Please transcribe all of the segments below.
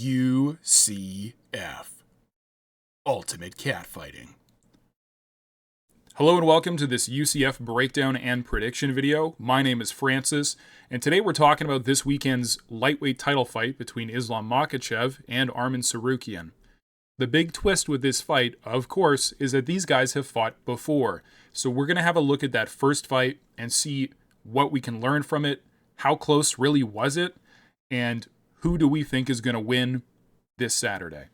UCF Ultimate Catfighting. Hello and welcome to this UCF breakdown and prediction video. My name is Francis, and today we're talking about this weekend's lightweight title fight between Islam Makhachev and Arman Tsarukyen. The big twist with this fight, of course, is that these guys have fought before. So we're going to have a look at that first fight and see what we can learn from it, how close really was it, and who do we think is going to win this Saturday.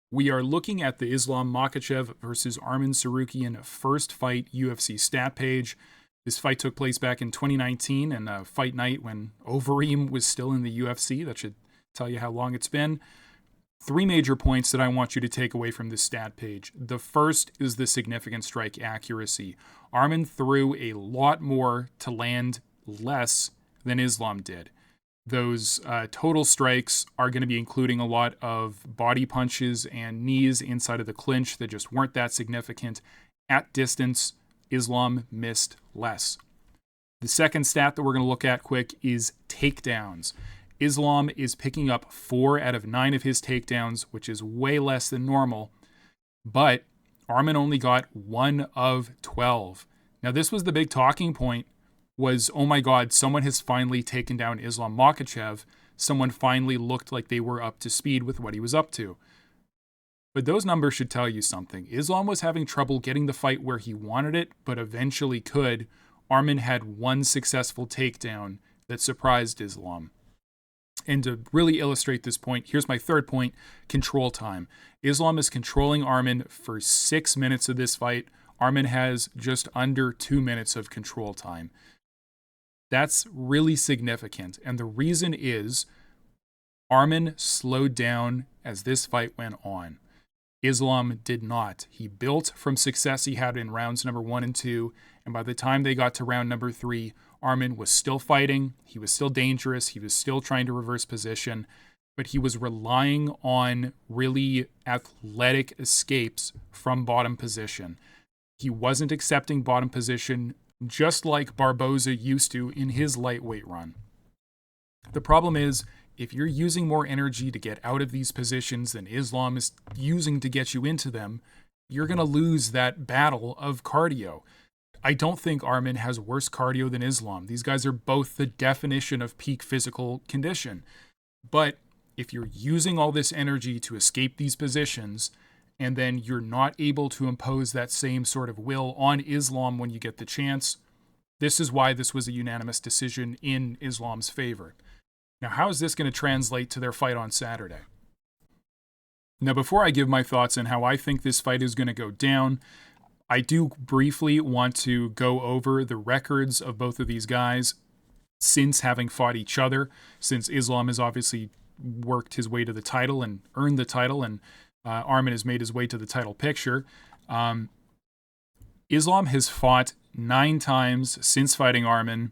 We are looking at the Islam Makhachev versus Arman Tsarukyen first fight UFC stat page. This fight took place back in 2019 and a fight night when Overeem was still in the UFC. That should tell you how long it's been. Three major points that I want you to take away from this stat page. The first is the significant strike accuracy. Arman threw a lot more to land less than Islam did. Those total strikes are going to be including a lot of body punches and knees inside of the clinch that just weren't that significant. At distance, Islam missed less. The second stat that we're going to look at quick is takedowns. Islam is picking up 4 out of 9 of his takedowns, which is way less than normal, but Arman only got 1 of 12. Now, this was the big talking point was, oh my God, someone has finally taken down Islam Makhachev. Someone finally looked like they were up to speed with what he was up to. But those numbers should tell you something. Islam was having trouble getting the fight where he wanted it, but eventually could. Arman had 1 successful takedown that surprised Islam. And to really illustrate this point, here's my third point, control time. Islam is controlling Arman for 6 minutes of this fight. Arman has just under 2 minutes of control time. That's really significant. And the reason is Arman slowed down as this fight went on. Islam did not. He built from success he had in rounds number 1 and 2. And by the time they got to round number 3, Arman was still fighting. He was still dangerous. He was still trying to reverse position. But he was relying on really athletic escapes from bottom position. He wasn't accepting bottom position just like Barboza used to in his lightweight run. The problem is, if you're using more energy to get out of these positions than Islam is using to get you into them, you're going to lose that battle of cardio. I don't think Arman has worse cardio than Islam. These guys are both the definition of peak physical condition. But if you're using all this energy to escape these positions, and then you're not able to impose that same sort of will on Islam when you get the chance, this is why this was a unanimous decision in Islam's favor. Now, how is this going to translate to their fight on Saturday? Now, before I give my thoughts on how I think this fight is going to go down, I do briefly want to go over the records of both of these guys since having fought each other, since Islam has obviously worked his way to the title and earned the title, and Arman has made his way to the title picture. Islam has fought 9 times since fighting Arman,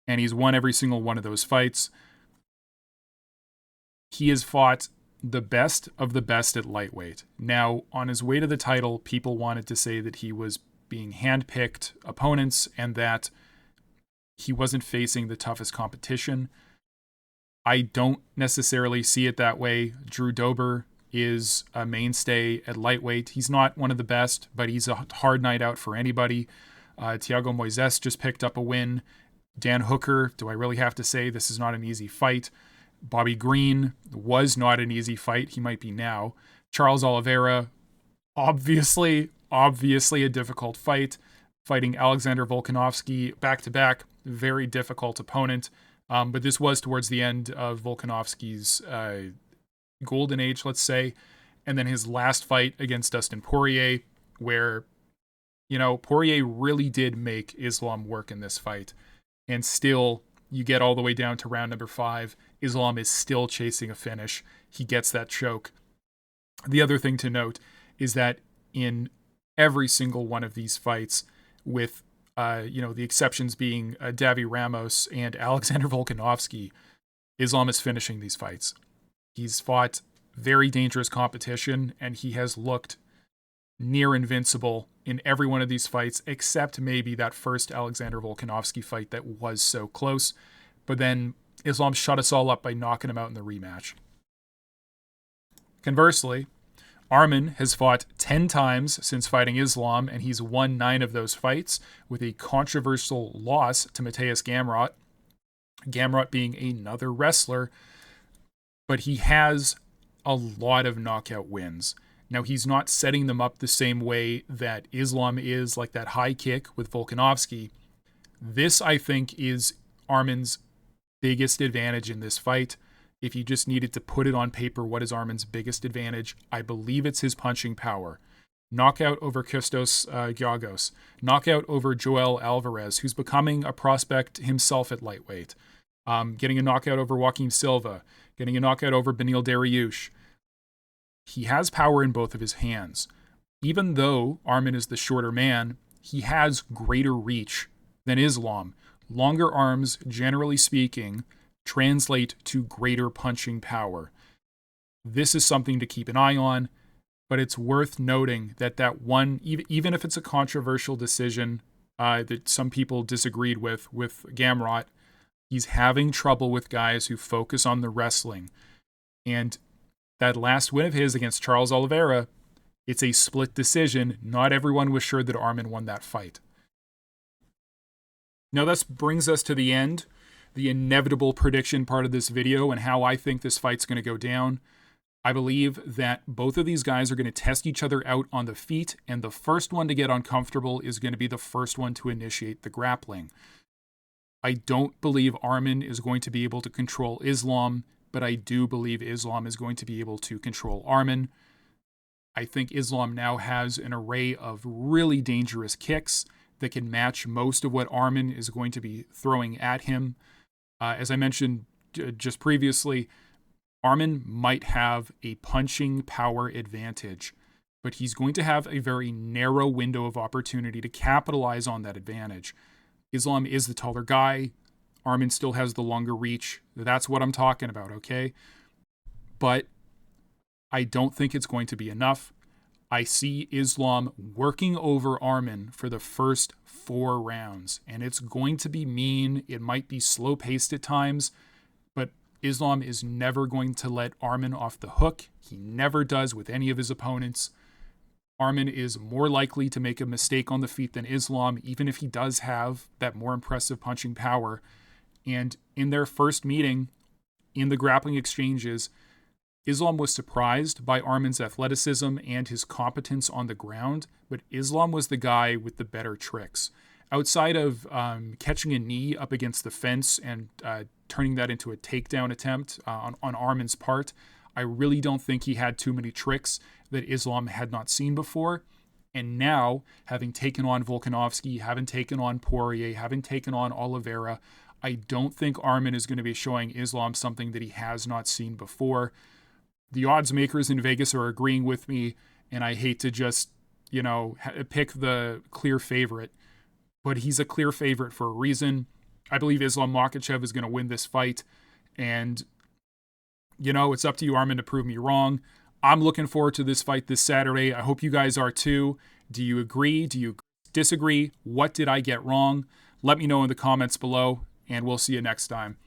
and he's won every single one of those fights. He has fought the best of the best at lightweight. Now, on his way to the title, people wanted to say that he was being handpicked opponents and that he wasn't facing the toughest competition. I don't necessarily see it that way. Drew Dober is a mainstay at lightweight. He's not one of the best, but he's a hard night out for anybody. Thiago Moises just picked up a win. Dan Hooker, do I really have to say this is not an easy fight? Bobby Green was not an easy fight. He might be now. Charles Oliveira, obviously a difficult fight. Fighting Alexander Volkanovski back-to-back, very difficult opponent. But this was towards the end of Volkanovski's golden age, let's say. And then his last fight against Dustin Poirier, where, Poirier really did make Islam work in this fight. And still, you get all the way down to round number 5. Islam is still chasing a finish. He gets that choke. The other thing to note is that in every single one of these fights, with the exceptions being Davy Ramos and Alexander Volkanovski, Islam is finishing these fights. He's fought very dangerous competition, and he has looked near invincible in every one of these fights, except maybe that first Alexander Volkanovski fight that was so close. But then Islam shut us all up by knocking him out in the rematch. Conversely, Armen has fought 10 times since fighting Islam, and he's won 9 of those fights with a controversial loss to Mateusz Gamrot. Gamrot being another wrestler, but he has a lot of knockout wins. Now, he's not setting them up the same way that Islam is, like that high kick with Volkanovski. This, I think, is Armen's biggest advantage in this fight. If you just needed to put it on paper, what is Armen's biggest advantage? I believe it's his punching power. Knockout over Christos Giagos. Knockout over Joel Alvarez, who's becoming a prospect himself at lightweight. Getting a knockout over Joaquim Silva. Getting a knockout over Beneil Dariush. He has power in both of his hands. Even though Armen is the shorter man, he has greater reach than Islam. Longer arms, generally speaking, translate to greater punching power. This is something to keep an eye on, but it's worth noting that one, even if it's a controversial decision that some people disagreed with Gamrot, he's having trouble with guys who focus on the wrestling. And that last win of his against Charles Oliveira, it's a split decision. Not everyone was sure that Armen won that fight. Now, this brings us to the end, the inevitable prediction part of this video and how I think this fight's going to go down. I believe that both of these guys are going to test each other out on the feet, and the first one to get uncomfortable is going to be the first one to initiate the grappling. I don't believe Armen is going to be able to control Islam, but I do believe Islam is going to be able to control Armen. I think Islam now has an array of really dangerous kicks that can match most of what Armen is going to be throwing at him. As I mentioned just previously, Armen might have a punching power advantage, but he's going to have a very narrow window of opportunity to capitalize on that advantage. Islam is the taller guy. Armen still has the longer reach. That's what I'm talking about, okay? But I don't think it's going to be enough. I see Islam working over Armen for the first 4 rounds, and it's going to be mean. It might be slow-paced at times, but Islam is never going to let Armen off the hook. He never does with any of his opponents. Armen is more likely to make a mistake on the feet than Islam, even if he does have that more impressive punching power. And in their first meeting, in the grappling exchanges, Islam was surprised by Armen's athleticism and his competence on the ground, but Islam was the guy with the better tricks. Outside of catching a knee up against the fence and turning that into a takedown attempt on Armen's part, I really don't think he had too many tricks that Islam had not seen before. And now, having taken on Volkanovski, having taken on Poirier, having taken on Oliveira, I don't think Armen is going to be showing Islam something that he has not seen before. The odds makers in Vegas are agreeing with me, and I hate to just, pick the clear favorite, but he's a clear favorite for a reason. I believe Islam Makhachev is going to win this fight, and, it's up to you, Armen, to prove me wrong. I'm looking forward to this fight this Saturday. I hope you guys are too. Do you agree? Do you disagree? What did I get wrong? Let me know in the comments below, and we'll see you next time.